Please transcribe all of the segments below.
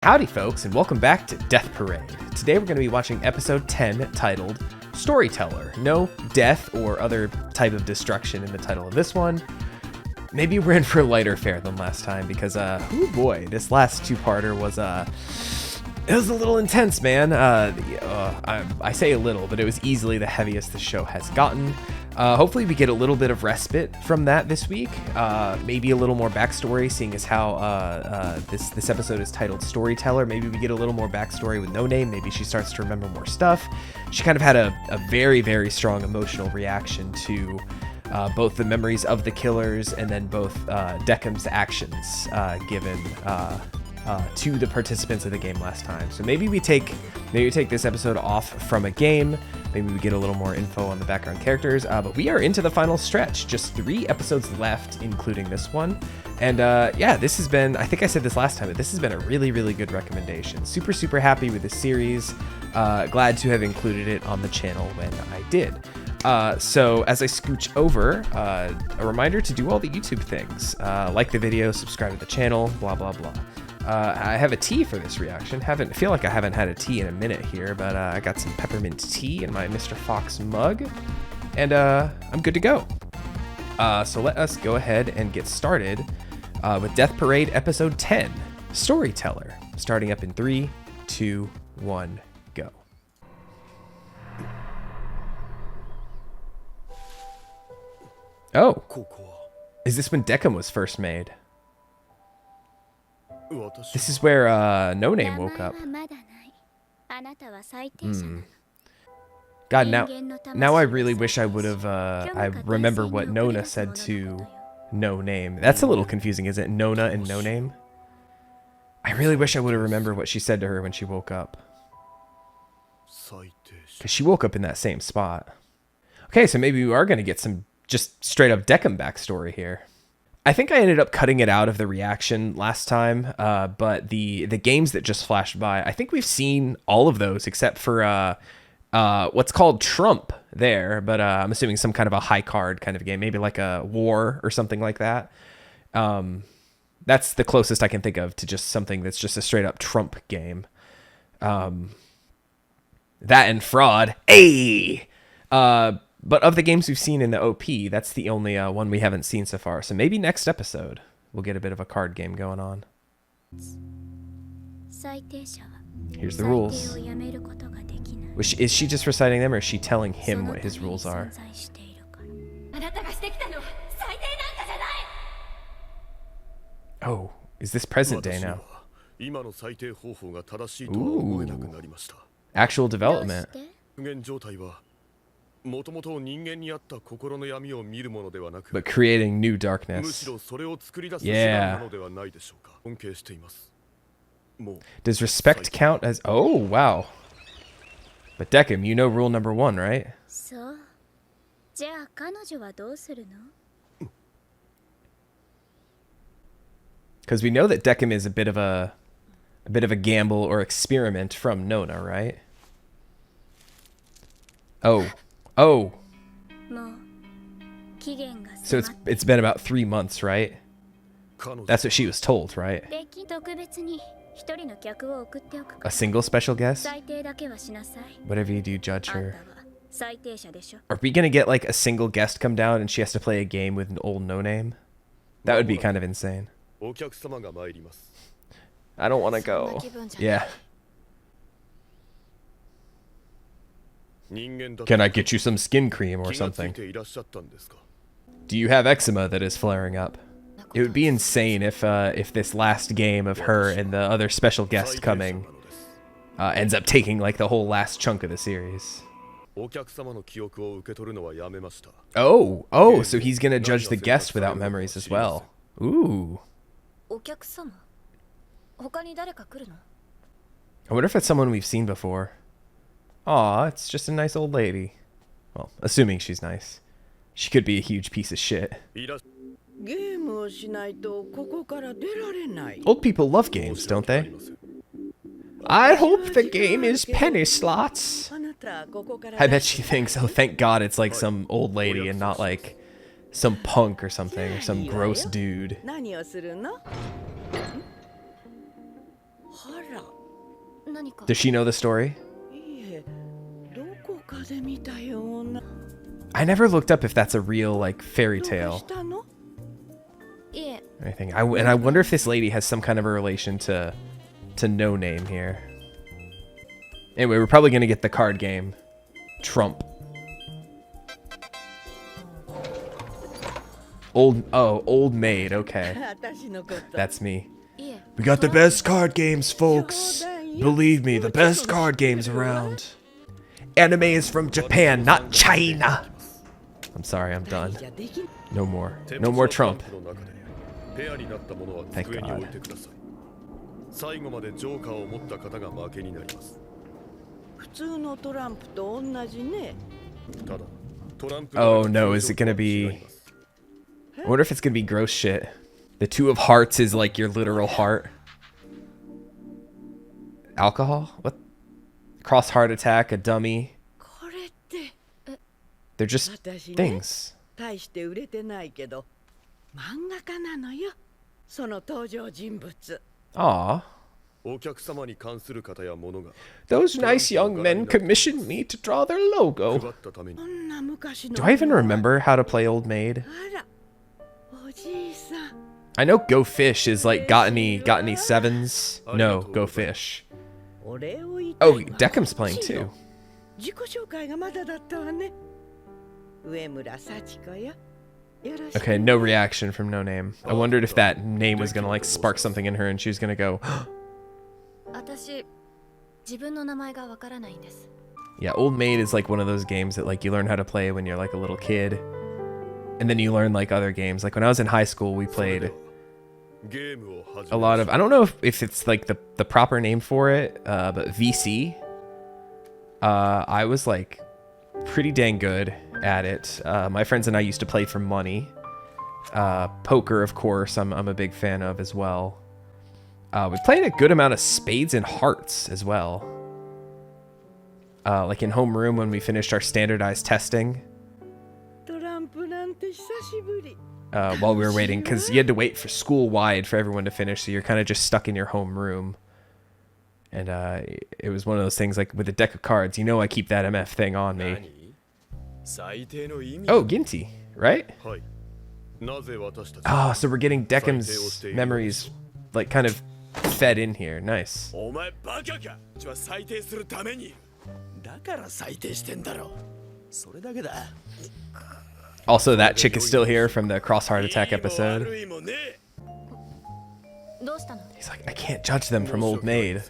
Howdy folks, and welcome back to Death Parade. Today we're going to be watching episode 10 titled Storyteller. No death or other type of destruction in the title of this one. Maybe we're in for a lighter fare than last time because, oh boy, this last two-parter was, it was a little intense, man. I say a little, but it was easily the heaviest the show has gotten. Hopefully we get a little bit of respite from that this week. Maybe a little more backstory, seeing as how this episode is titled Storyteller. Maybe we get a little more backstory with No Name. Maybe she starts to remember more stuff. She kind of had a very, very strong emotional reaction to both the memories of the killers and then both Deckham's actions given to the participants of the game last time. So maybe we take this episode off from a game. Maybe we get a little more info on the background characters. But we are into the final stretch. Just 3 episodes left, including this one. And yeah, this has been, I think I said this last time, but this has been a really, really good recommendation. Super, super happy with this series. Glad to have included it on the channel when I did. So as I scooch over, a reminder to do all the YouTube things. Like the video, subscribe to the channel, blah, blah, blah. I have a tea for this reaction. Feel like I haven't had a tea in a minute here, but I got some peppermint tea in my Mr. Fox mug, and I'm good to go. So let us go ahead and get started with Death Parade Episode 10, Storyteller, starting up in 3, 2, 1, go. Oh, is this when Deckham was first made? This is where No Name woke up. God, now I really wish I would have. I remember what Nona said to No Name. That's a little confusing, isn't it? Nona and No Name. I really wish I would have remembered what she said to her when she woke up, because she woke up in that same spot. Okay, so maybe we are going to get some just straight up Deckham backstory here. I think I ended up cutting it out of the reaction last time, but the games that just flashed by, I think we've seen all of those except for what's called Trump there, but I'm assuming some kind of a high card kind of game, maybe like a war or something like that. That's the closest I can think of to just something that's just a straight up Trump game. That and Fraud. Hey! But of the games we've seen in the OP, that's the only one we haven't seen so far. So maybe next episode, we'll get a bit of a card game going on. Here's the rules. Is she just reciting them, or is she telling him what his rules are? Oh, is this present day now? Ooh. Actual development. But creating new darkness. Yeah. Does respect count as... Oh, wow. But Deckham, you know rule number 1, right? Because we know that Deckham is a bit of a gamble or experiment from Nona, right? Oh. Oh. So it's been about 3 months, right? That's what she was told, right? A single special guest? Whatever you do, judge her. Are we gonna get like a single guest come down and she has to play a game with an old No Name? That would be kind of insane. I don't want to go. Yeah. Can I get you some skin cream or something? Do you have eczema that is flaring up? It would be insane if this last game of her and the other special guest coming ends up taking like the whole last chunk of the series. Oh, so he's gonna judge the guest without memories as well. Ooh. I wonder if it's someone we've seen before. Aw, it's just a nice old lady. Well, assuming she's nice. She could be a huge piece of shit. Old people love games, don't they? I hope the game is penny slots. I bet she thinks, oh, thank God it's like some old lady and not like some punk or something, or some gross dude. Does she know the story? I never looked up if that's a real, like, fairy tale or anything. And I wonder if this lady has some kind of a relation to No Name here. Anyway, we're probably going to get the card game. Trump. Old Maid, okay. That's me. We got the best card games, folks. Believe me, the best card games around. Anime is from Japan, not China. I'm sorry, I'm done. No more. No more Trump. Thank God. Oh no, is it gonna be... I wonder if it's gonna be gross shit. The Two of Hearts is like your literal heart. Alcohol? What? Cross heart attack, a dummy. They're just things. Aww. Those nice young men commissioned me to draw their logo. Do I even remember how to play Old Maid? I know Go Fish is like got any sevens? No, Go Fish. Oh, Deckham's playing too. Okay, no reaction from No Name. I wondered if that name was gonna like spark something in her and she was gonna go. Yeah, Old Maid is like one of those games that like you learn how to play when you're like a little kid. And then you learn like other games. Like when I was in high school, we played a lot of, I don't know if it's like the proper name for it, but VC. I was like pretty dang good at it. My friends and I used to play for money. Poker, of course, I'm a big fan of as well. We played a good amount of spades and hearts as well. Like in homeroom when we finished our standardized testing. While we were waiting, because you had to wait for school-wide for everyone to finish, so you're kind of just stuck in your homeroom. And it was one of those things, like with a deck of cards, you know I keep that MF thing on me. Oh, Ginty, right? Oh, so we're getting Deckham's memories, like, kind of fed in here. Nice. Also, that chick is still here from the Cross Heart Attack episode. He's like, I can't judge them from Old Maid.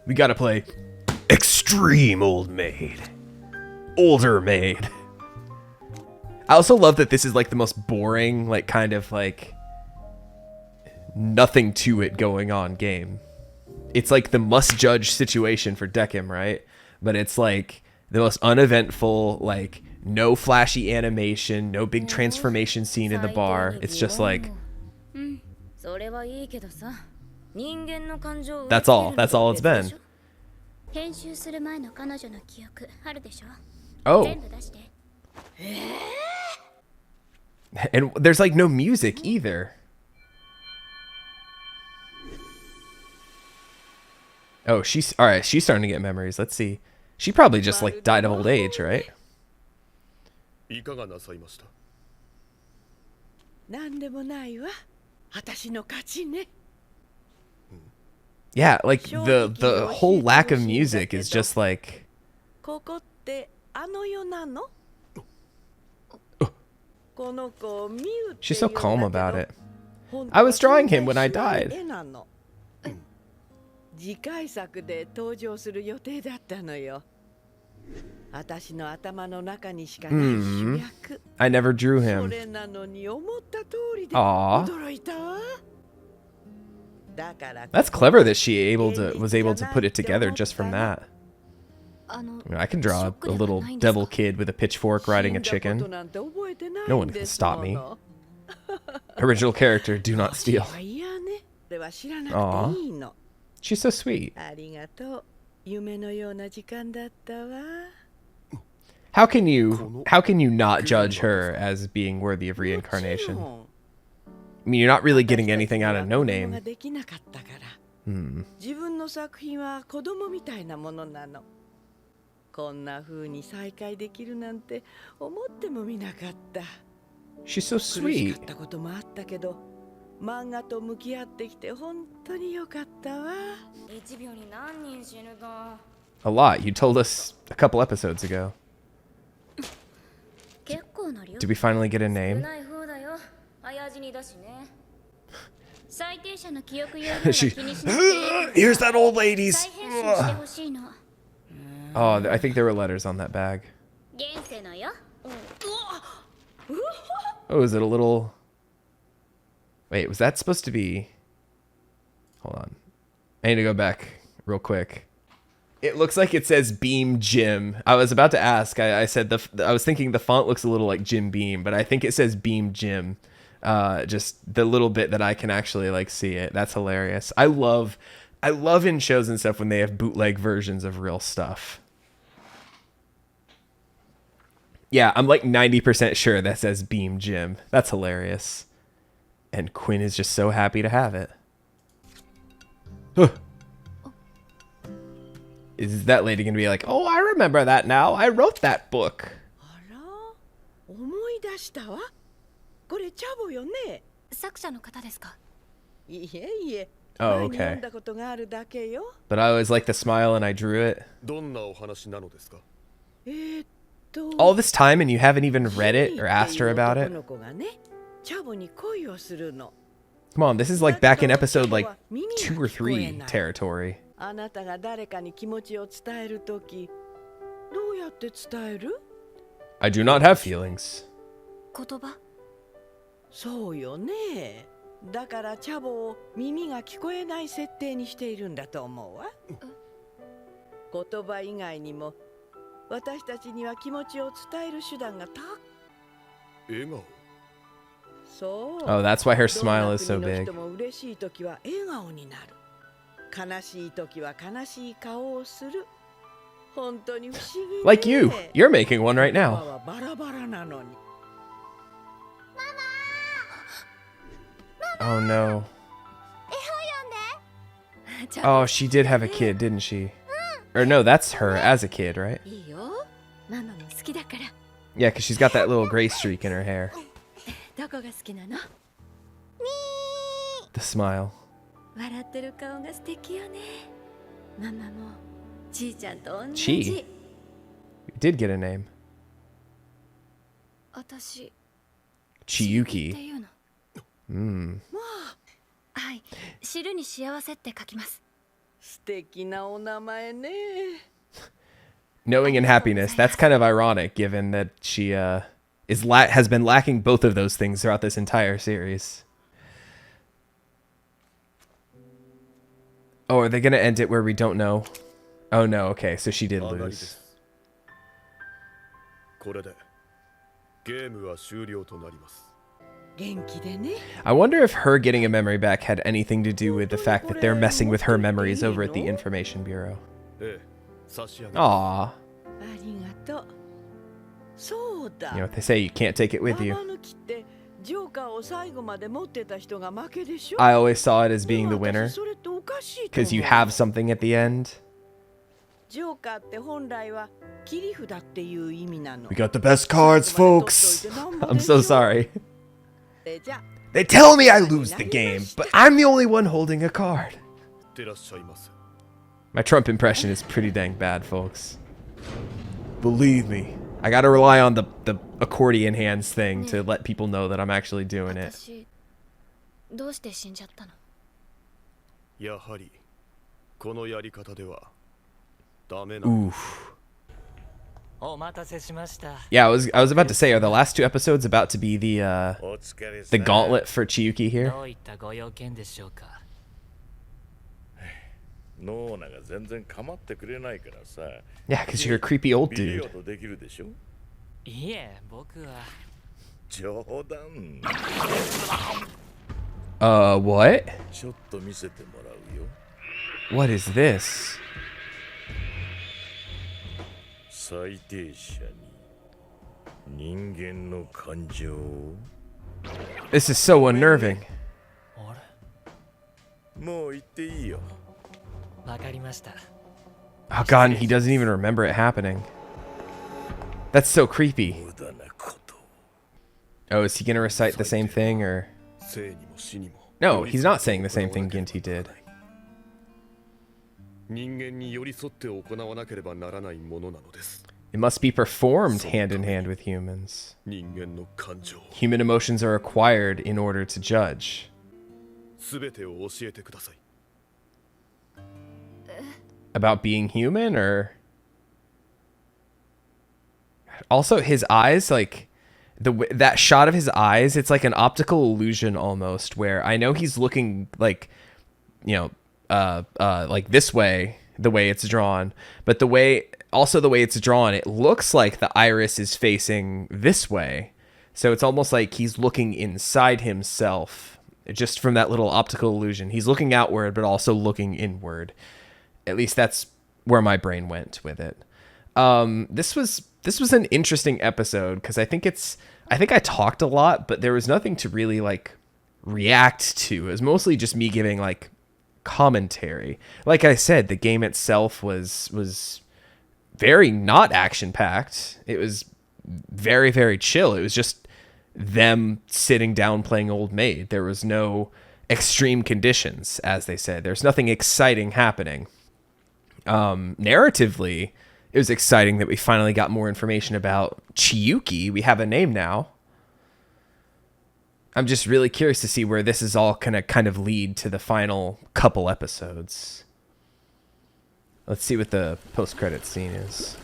We gotta play Extreme Old Maid. Older Maid. I also love that this is like the most boring, like kind of like nothing to it going on game. It's like the must judge situation for Deckham, right? But it's like the most uneventful, like no flashy animation, no big transformation scene in the bar. It's just like that's all it's been. Oh. And there's like no music either. Oh, she's all right. She's starting to get memories. Let's see. She probably just like died of old age, right? Yeah, like the whole lack of music is just like. She's so calm about it. I was drawing him when I died. I never drew him. Aww. That's clever that she was able to put it together just from that. I can draw a little devil kid with a pitchfork riding a chicken. No one can stop me. Original character, do not steal. Aww. She's so sweet. How can you not judge her as being worthy of reincarnation? I mean, you're not really getting anything out of No Name. 自分の作品は子供みたいなものなの。こんな風に再会できるなんて思ってもみなかった。 She's so 苦し sweet. かったこともあったけど、漫画と向き合ってきて本当に良かったわ。1秒に何人死ぬか。 A lot. You told us a couple episodes ago. 結構な量。 Did we finally get a 少 name? ない方だよ。早死にだしね。最低者の記憶容量は She. 気にしなくていい。 Here's that old lady's. 再編集してほしいの。 Oh, I think there were letters on that bag. 現世のよ。 Oh, is it a little... Wait, was that supposed to be... Hold on. I need to go back real quick. It looks like it says Beam Jim. I was about to ask. I said I was thinking the font looks a little like Jim Beam, but I think it says Beam Jim. Just the little bit that I can actually like see it. That's hilarious. I love in shows and stuff when they have bootleg versions of real stuff. Yeah, I'm like 90% sure that says Beam Jim. That's hilarious. And Quinn is just so happy to have it. Huh. Is that lady gonna be like, oh, I remember that now. I wrote that book. あら、思い出したわ。これチャボよね。作者の方ですか。いえいえ。 Oh, 前に okay. 読んだことがあるだけよ。 But I always like the smile and I drew it. どんなお話なのですか？All this time and you haven't even read it or asked her about it? 男の子がね、チャボに恋をするの。 Come on, this is like back in episode like 2 or 3 territory. あなたが誰かに気持ちを伝えるとき、どうやって伝える？ I do not have feelings. 言葉。そうよね。だからチャボを耳が聞こえない設定にしているんだと思うわ。言葉以外にも私たちには気持ちを伝える手段がたく笑顔。そう。 Oh, that's why her smile is so どんな big. 国の人も嬉しいときは笑顔になる。悲しいときは悲しい顔をする。本当に不思議ね。 Like you. You're making one right 言葉 now. はバラバラなのに。 Oh no. Oh, she did have a kid, didn't she? Or no, that's her as a kid, right? いいよ。ママも好きだから。 Yeah, because she's got that little gray streak in her hair. どこが好きなの？ The smile. 笑ってる顔が素敵よね。ママもちいちゃんと同 Chi. じ。 We did get a name. 私。 Chiyuki. っていうの。 Mm. はい。知るに幸せって書きます。素敵なお名前ね。 Knowing and happiness. That's kind of ironic, given that she has been lacking both of those things throughout this entire series. Oh, are they gonna end it where we don't know? Oh no. Okay, so she did 上がりで lose. す。これでゲームは終了となります。元気でね。 I wonder if her getting a memory back had anything to do with the fact that they're messing with her memories over at the Information Bureau. ええ、差し上げ Aww. ありがとう。そうだ。 You know, they say you can't take it with バ you. バ抜きってジョーカーを最後まで持ってた人が負けでしょ。 I always saw it as being the でも winner 私それっておかしいと思う because you have something at the end. ジョーカーって本来は切り札っていう意味なの。 We got the best cards, folks. I'm so sorry. じゃ They tell me I lose the game, but I'm the only one holding a card. てらっしゃいます。 My Trump impression is pretty dang bad, folks. Believe me. I gotta rely on the accordion hands thing to let people know that I'm actually doing it. 私どうして死んじゃったの？やはりこのやり方ではダメなの。 Oof. お待たせしました。 Yeah, I was about to say, are the last 2 episodes about to be the お疲れ様。 the gauntlet for Chiyuki here? どういったご用件でしょうか。ノーナが全然構ってくれないからさ。 Yeah, because you're a creepy old ビデオ dude. とできるでしょ。いえ、僕は。冗談。 What? ちょっと見せてもらうよ。 What is this? 最低者に人間の感情を。 This is so unnerving. あれもう行っていいよ。わかりました。 Oh god, and he doesn't even remember it happening. That's so creepy. 無駄なこと。 Oh, is he gonna recite the same thing, or? 生にも死にも No, he's not saying the same thing Ginty did. 人間に寄り添って行わなければならないものなのです。 It must be performed hand in hand with humans. 人間の感情、 Human emotions are acquired in order to judge. すべてを教えてください。 About being human, or? Also, his eyes, like, that shot of his eyes, it's like an optical illusion almost, where I know he's looking like, you know, like this way, the way it's drawn, but the way it's drawn, it looks like the iris is facing this way. So it's almost like he's looking inside himself, just from that little optical illusion. He's looking outward, but also looking inward. At least that's where my brain went with it. This was an interesting episode because I think I talked a lot, but there was nothing to really like react to. It was mostly just me giving like commentary. Like I said, the game itself was very not action packed. It was very, very chill. It was just them sitting down playing Old Maid. There was no extreme conditions, as they said. There's nothing exciting happening. Narratively, it was exciting that we finally got more information about Chiyuki. We have a name now. I'm just really curious to see where this is all gonna kind of lead to the final couple episodes. Let's see what the post-credit scene is.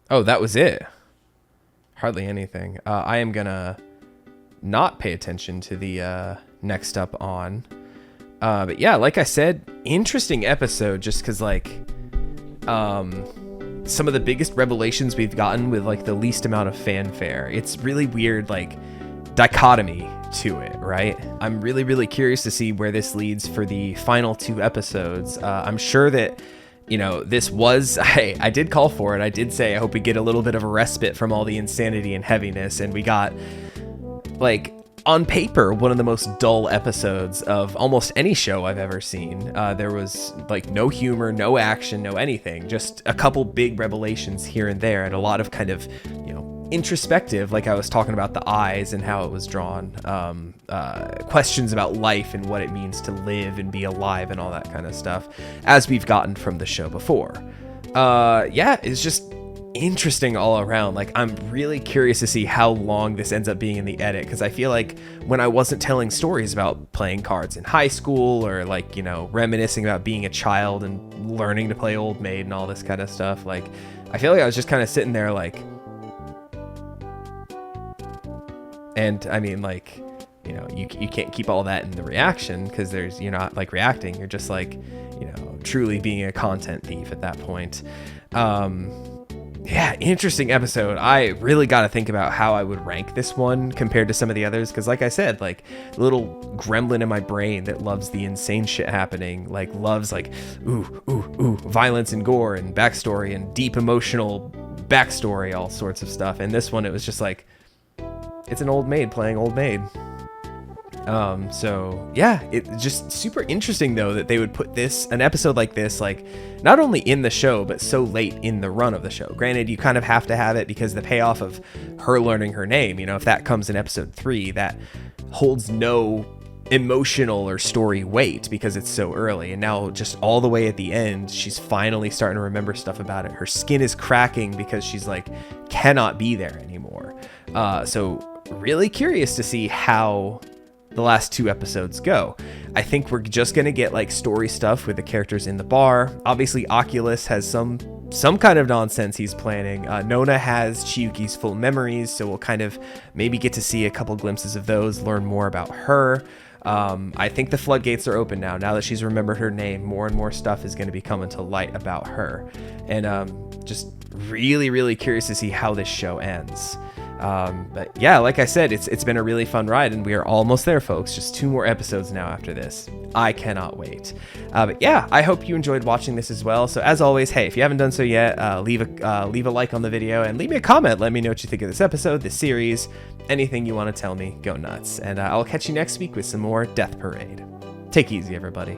Oh, that was it. Hardly anything. I am gonna not pay attention to the next up on. But yeah, like I said, interesting episode just because like some of the biggest revelations we've gotten with like the least amount of fanfare. It's really weird like dichotomy to it, right? I'm really, really curious to see where this leads for the final 2 episodes. I'm sure that, you know, this was, I did call for it. I did say I hope we get a little bit of a respite from all the insanity and heaviness, and we got, like, on paper, one of the most dull episodes of almost any show I've ever seen. There was, like, no humor, no action, no anything. Just a couple big revelations here and there, and a lot of kind of, you know, introspective, like I was talking about the eyes and how it was drawn. Questions about life and what it means to live and be alive and all that kind of stuff, as we've gotten from the show before. Yeah, it's just interesting all around. Like, I'm really curious to see how long this ends up being in the edit, because I feel like when I wasn't telling stories about playing cards in high school, or like, you know, reminiscing about being a child and learning to play Old Maid and all this kind of stuff, like, I feel like I was just kind of sitting there like, and I mean, like, you know, you can't keep all that in the reaction, because you're not like reacting, you're just like, you know, truly being a content thief at that point. Yeah, interesting episode. I really got to think about how I would rank this one compared to some of the others, because like I said, like, the little gremlin in my brain that loves the insane shit happening, like loves like ooh violence and gore and backstory and deep emotional backstory, all sorts of stuff. And this one, it was just like, it's an Old Maid playing Old Maid. So yeah, it's just super interesting though that they would put an episode like this, like, not only in the show, but so late in the run of the show. Granted, you kind of have to have it because the payoff of her learning her name, you know, if that comes in episode 3, that holds no emotional or story weight because it's so early. And now just all the way at the end, she's finally starting to remember stuff about it. Her skin is cracking because she's like, cannot be there anymore. So really curious to see how the last 2 episodes go. I think we're just gonna get like story stuff with the characters in the bar. Obviously, Oculus has some kind of nonsense he's planning. Nona has Chiyuki's full memories, so we'll kind of maybe get to see a couple glimpses of those, learn more about her. I think the floodgates are open now that she's remembered her name. More and more stuff is going to be coming to light about her, and just really, really curious to see how this show ends. But yeah, like I said, it's been a really fun ride, and we are almost there, folks. Just 2 more episodes now after this. I cannot wait. But yeah, I hope you enjoyed watching this as well. So as always, hey, if you haven't done so yet, leave a like on the video and leave me a comment. Let me know what you think of this episode, this series, anything you want to tell me. Go nuts. And I'll catch you next week with some more Death Parade. Take it easy, everybody.